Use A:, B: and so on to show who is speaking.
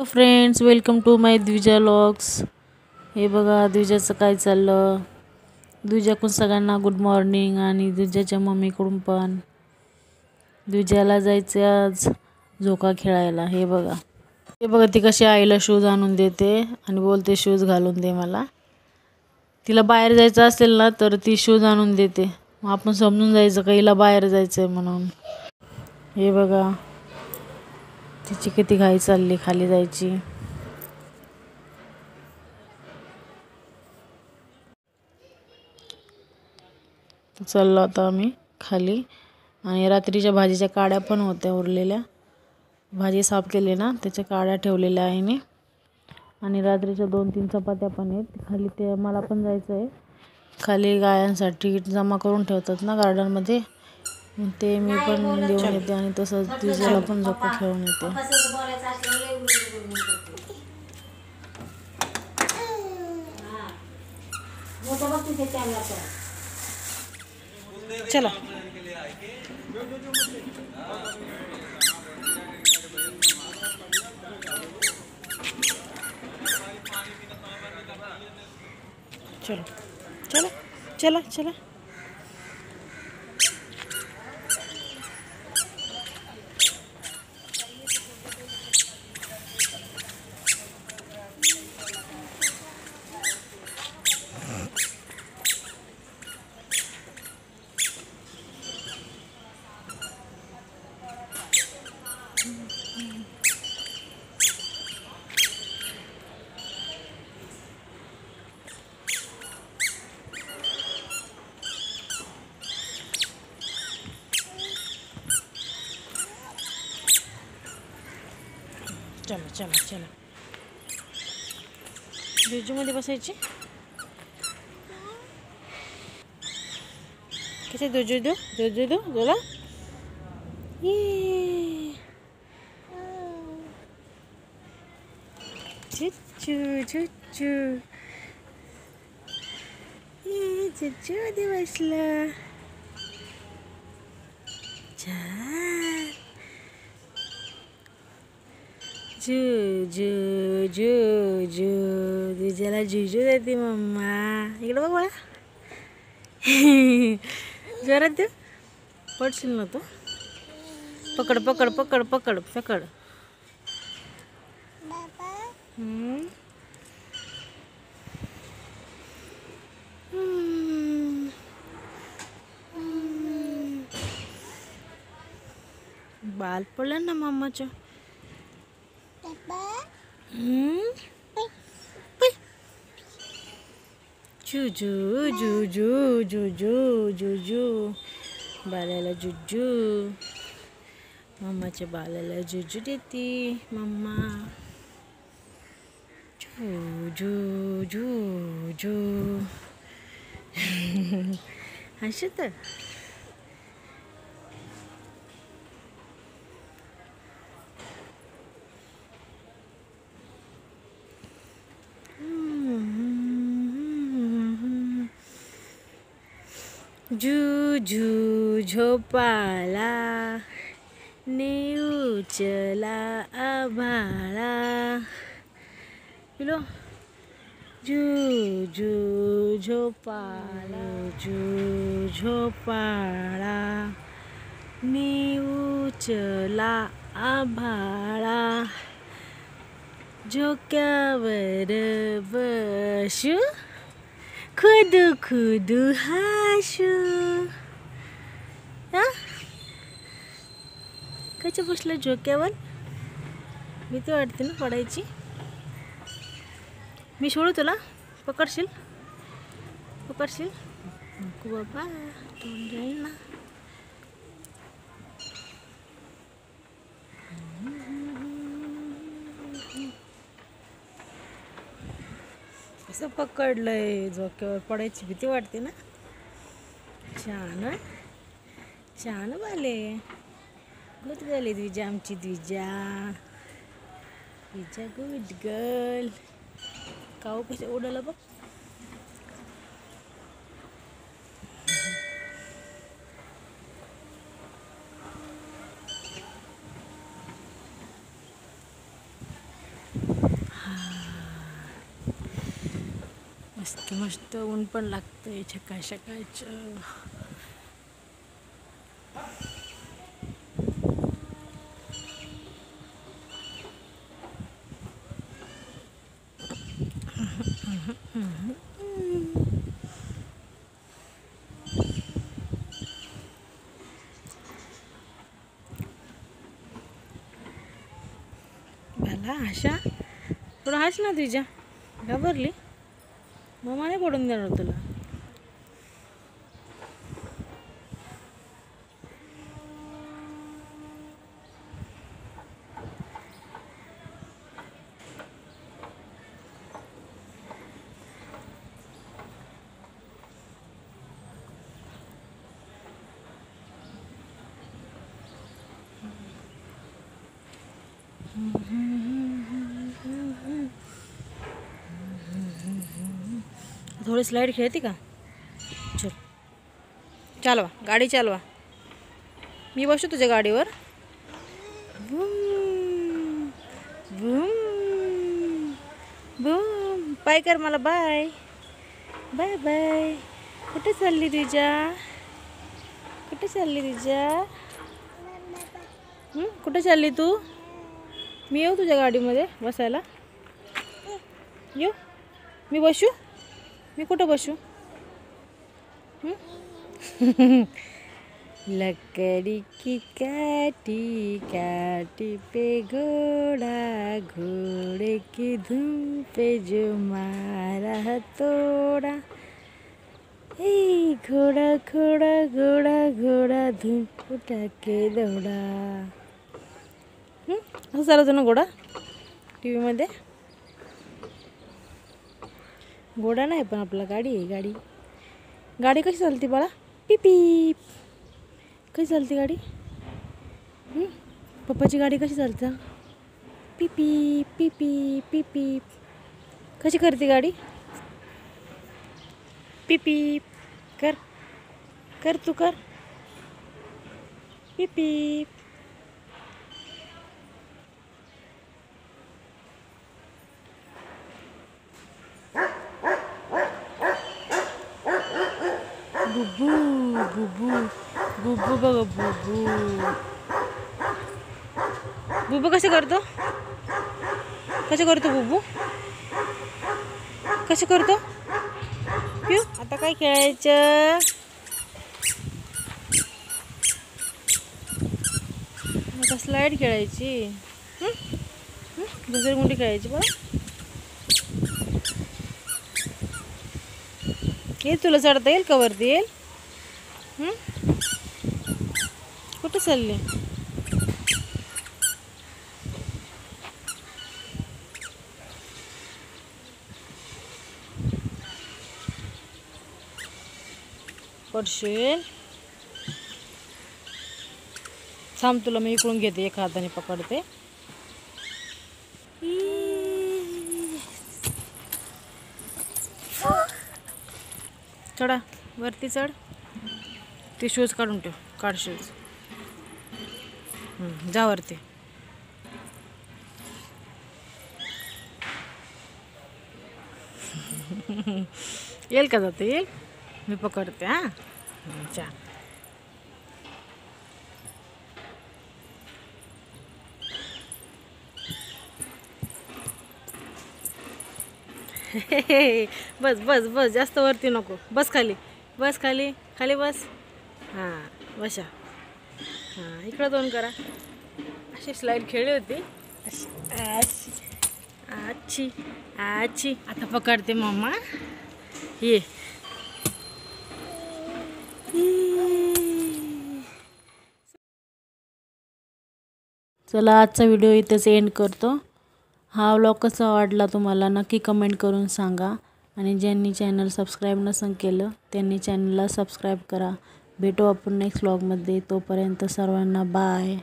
A: Friends, welcome to my Dwija vlogs. हे बघा द्विजाचं काय चाललं. द्विजाकडून सगळ्यांना गुड मॉर्निंग आणि द्विजाच्या मम्मीकडून पण. द्विजाला जायचं आज झोका खेळायला. हे बघा ती कशी आईला शूज आणून देते आणि बोलते शूज घालून दे मला. तिला बाहेर जायचं असेल ना तर ती शूज आणून देते. मग आपण समजून जायचं का हिला बाहेर जायचं आहे म्हणून. हे बघा तिची किती घाई चालली खाली जायची. चाललो आता आम्ही खाली. आणि रात्रीच्या भाजीच्या काड्या पण होत्या उरलेल्या. भाजी साफ केली ना त्याच्या काड्या ठेवलेल्या आईने. आणि रात्रीच्या 2-3 चपात्या पण आहेत खाली. ते मला पण जायचं आहे खाली. गायांसाठी जमा करून ठेवतात ना गार्डनमध्ये, ते मी पण देऊन येते आणि तसंच दिवसाला पण झोका खेळून येते. चला चलो चला चला चला. चला चला चला. मध्ये बसायची. कसे दोजो दो दोजो दो बोला. चुच्चू चुच्चू. चुच्चू मध्ये बसलं. छान. जू जू जू जू. तुझ्याला जुजू देते मम्मा. इकडं बघ मला. जोरात देऊ. पडशील ना तू. पकड पकड पकड पकड पकड. बाल पडलं ना मम्माचं. जुजू जुजू जुजू जुजू. बालाला जुजू. मम्माच्या बालाला जुजू देते मम्मा. जुजू जुजू. हसत. जुजू झोपाला नेऊ चला आभाळा. पिलो. जुजू झोपाला जू झोपाळा नेऊ चला आभाळा. झोक्यावर बसू खुदू खुदू हाशू. कशा बसलं झोक्यावर. भीती वाटते ना पडायची. मी सोडू तुला. पकडशील पकडशील. नको बाबा तोंड जाईल ना. असं पकडलंय. झोक्यावर पडायची भीती वाटते ना. छान छान बाले. गुड गर्ल आहे द्विजा आमची. Dwija Dwija good girl. काऊ कशा उडाला बघ. मस्त मस्त ऊन पण लागतंय सकाळ सकाळचं. भला आशा थोडं हाच ना तुझ्या घाबरली. मम्मा नाही पडून देणार तुला. थोडी स्लाइड खेळते का? चल चालवा, गाडी चालवा. मी बसू तुझ्या गाडीवर. Boom boom boom. बाय कर मला. Bye bye bye. कुठे चालली तुझ्या? कुठे चालली तुझ्या? कुठे चालली तू? मी येऊ तुझ्या गाडीमध्ये बसायला? येऊ? मी बसू? मी कुठं बसू? लकड़ी की काटी काटी पे घोड़ा, घोड़े की धुन पे जो मारा हथौड़ा. घोड़ा घोड़ा घोड़ा घोड़ा धूम उठा के दौड़ा. असं चालवतो ना घोडा टी व्हीमध्ये. घोडा नाही पण आपला गाडी आहे. गाडी गाडी कशी चालते बाळा? पिपीप. कशी चालते गाडी? पप्पाची गाडी कशी चालते? पिपीप पिपीप पिपीप. कशी करते गाडी? पिपीप. कर कर तू कर. पिपीप. बुबू बुबू बुबू बघ बुबू. बुबू कसं करतो? कसं करतो बुबू? कसं करतो? पिऊ. आता काय खेळायचं? आता स्लाइड खेळायची. घसरगुंडी खेळायची बरं. येईल तुला चढता येईल का वरती? येईल. कुठं चालले? पडशील. थांब तुला मी इकडून घेते, एका हाताने पकडते. चढा वरती चढ. ते शूज काढून ठेव. काढ शूज. जा वरती. येईल का? जाते येईल. मी पकडते. हां चा. बस बस बस. जास्त वरती नको. बस खाली. बस खाली. खाली बस. हां बसा. हां इकडं दोन करा. अशी स्लाइड खेळली होती. आची आची. आता पकडते मम्मा. ये. चला आजचा व्हिडिओ इथेच एंड करतो. हा व्लॉग कसा वाटला तुम्हाला नक्की कमेंट करून सांगा. आणि ज्यांनी चॅनल सबस्क्राईब नसेल केलं त्यांनी चॅनलला सबस्क्राईब करा. भेटू आपण नेक्स्ट व्लॉगमध्ये. तोपर्यंत सर्वांना बाय.